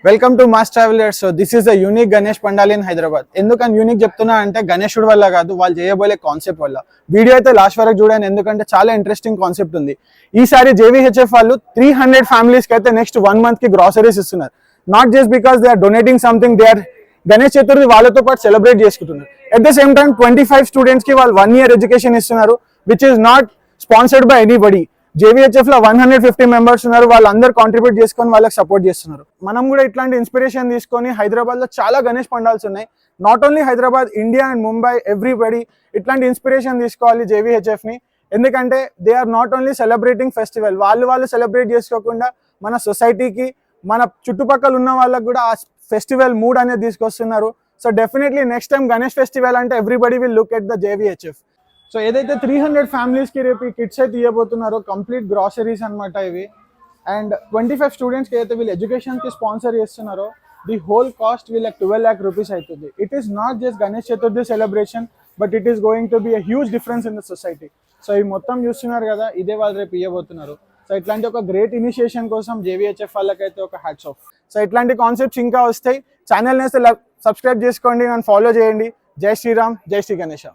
Welcome to mass travellers. So this is the unique Ganesh pandal in Hyderabad. ఎందుకని unique చెప్తున్నా అంటే గణేశుడి వల్ల కాదు, వాళ్ళు చేయబోయే కాన్సెప్ట్ వల్ల. వీడియో అయితే లాస్ట్ వరకు చూడండి, ఎందుకంటే చాలా ఇంట్రెస్టింగ్ కాన్సెప్ట్ ఉంది. ఈసారి జేవీహెచ్ఎఫ్ వాళ్ళు 300 ఫ్యామిలీస్ కి అయితే నెక్స్ట్ 1 month కి గ్రాసరీస్ ఇస్తున్నారు. Not just because they are donating something, they are Ganesh Chaturthi వాళ్ళతో పాటు సెలబ్రేట్ చేసుకుంటున్నారు. At the same time 25 students కి వాళ్ళు 1 year ఎడ్యుకేషన్ ఇస్తున్నారు, which is not sponsored by anybody. JVHF లో 150 మెంబర్స్ ఉన్నారు, వాళ్ళందరూ కాంట్రిబ్యూట్ చేసుకొని వాళ్ళకి సపోర్ట్ చేస్తున్నారు. మనం కూడా ఇట్లాంటి ఇన్స్పిరేషన్ తీసుకొని హైదరాబాద్ లో చాలా గణేష్ పండాల్స్ ఉన్నాయి. Not only Hyderabad, India and Mumbai, everybody ఇట్లాంటి ఇన్స్పిరేషన్ తీసుకోవాలి జేవీహెచ్ఎఫ్ ని. ఎందుకంటే they are not only celebrating festival, వాళ్ళు సెలబ్రేట్ చేసుకోకుండా మన సొసైటీకి, మన చుట్టుపక్కల ఉన్న వాళ్ళకి కూడా ఆ ఫెస్టివల్ మూడ్ అనేది తీసుకొస్తున్నారు. So definitely next time Ganesh festival అంటే everybody will look at the JVHF. So ఏదైతే 300 ఫ్యామిలీస్ కి రేపు ఈ కిట్స్ అయితే ఇవ్వబోతున్నారో, కంప్లీట్ గ్రాసరీస్ అనమాట ఇవి. అండ్ 25 స్టూడెంట్స్ కి అయితే వీళ్ళు ఎడ్యుకేషన్ కి స్పాన్సర్ చేస్తున్నారో, ది హోల్ కాస్ట్ వీళ్ళకి 12 lakh rupees అవుతుంది. It is not just Ganesh Chaturthi celebration, but it is going to be a huge difference in the society. So ఈ మొత్తం చూస్తున్నారు కదా, ఇదే వాళ్ళు రేపు ఇవ్వబోతున్నారు. సో ఇట్లాంటి ఒక గ్రేట్ ఇనిషియేషన్ కోసం జేవీహెచ్ఎఫ్ వాళ్ళకైతే ఒక హ్యాట్స్ ఆఫ్. సో ఇట్లాంటి కాన్సెప్ట్స్ ఇంకా వస్తాయి. ఛానల్ని అయితే సబ్స్క్రైబ్ చేసుకోండి, నన్ను ఫాలో చేయండి. జై శ్రీరామ్, జై శ్రీ గణేష.